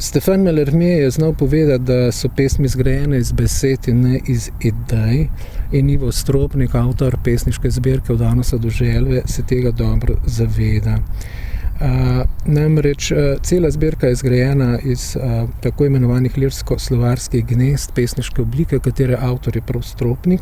Stefan Mallarmé je znal povedati, da so pesmi zgrajene iz besed in ne iz idej, in Ivo Stropnik, avtor pesniške zbirke Od Danusa do Želve, se tega dobro zaveda. Namreč cela zbirka je zgrajena iz tako imenovanih lirsko-slovarskih gnezd pesniške oblike, katere avtor je prav Stropnik.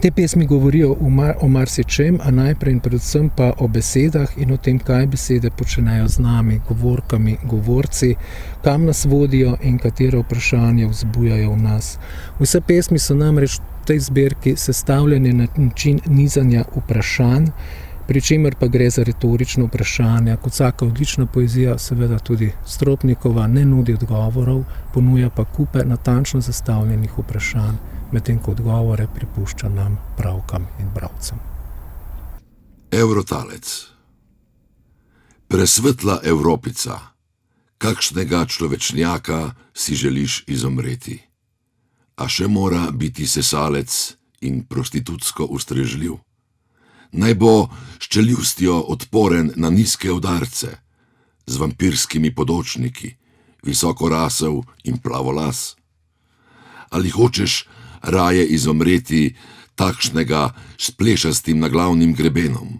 Te pesmi govorijo o marsičem, a najprej in predvsem pa o besedah in o tem, kaj besede počnejo z nami, govorkami, govorci, kam nas vodijo in katera vprašanja vzbujajo v nas. Vse pesmi so namreč v tej zbirki sestavljene na način nizanja vprašanj, pri čemer pa gre za retorično vprašanje. Kot vsaka odlična poezija, seveda tudi Stropnikova, ne nudi odgovorov, ponuja pa kupe natančno zastavljenih vprašanj, medtem ko odgovore pripušča nam, pravkam in bralcem. Evrotalec. Presvetla Evropica, kakšnega človečnjaka si želiš izumreti? A še mora biti sesalec in prostitutsko ustrežljiv? Naj bo s čeljustjo odporen na nizke udarce, z vampirskimi podočniki, visoko rasel in plavolas? Ali hočeš raje izumreti takšnega s plešastim naglavnim grebenom,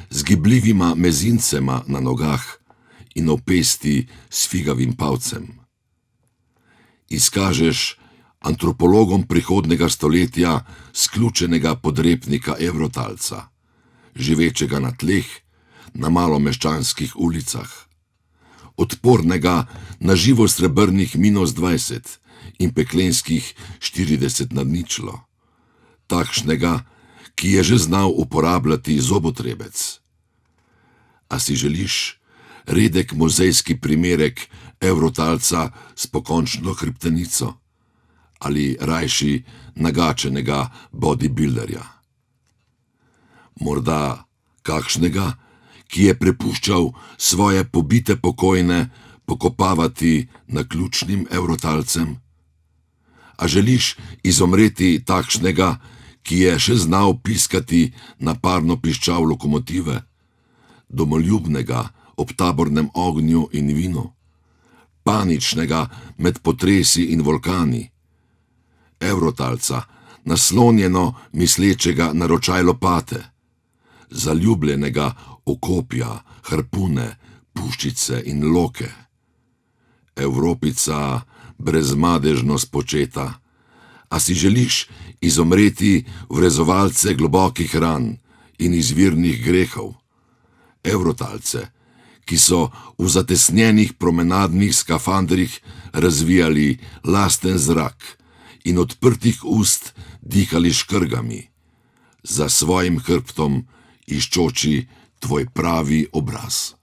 z gibljivima mezincema na nogah in opesti s figavim palcem? Izkažeš antropologom prihodnega stoletja sključenega podrepnika Evrotalca, živečega na tleh, na malomeščanskih ulicah, odpornega na živo srebrnih -20 in peklenskih 40 nad ničlo, takšnega, ki je že znal uporabljati zobotrebec. A si želiš redek muzejski primerek Evrotalca s pokončno hrbtenico ali rajši nagačenega bodybuilderja? Morda kakšnega, ki je prepuščal svoje pobite pokojne pokopavati naključnim Evrotalcem? A želiš izumreti takšnega, ki je še znal piskati na parno piščal lokomotive, domoljubnega ob tabornem ognju in vinu, paničnega med potresi in vulkani, Evrotalca, naslonjeno mislečega na ročaj lopate, zaljubljenega okopja, harpune, puščice in loke, Evropica brezmadežno spočeta. A si želiš izumreti vrezovalce globokih ran in izvirnih grehov, Evrotalce, ki so v zatesnjenih promenadnih skafandrih razvijali lasten zrak in odprtih ust dihali škrgami, za svojim hrbtom iščoči tvoj pravi obraz?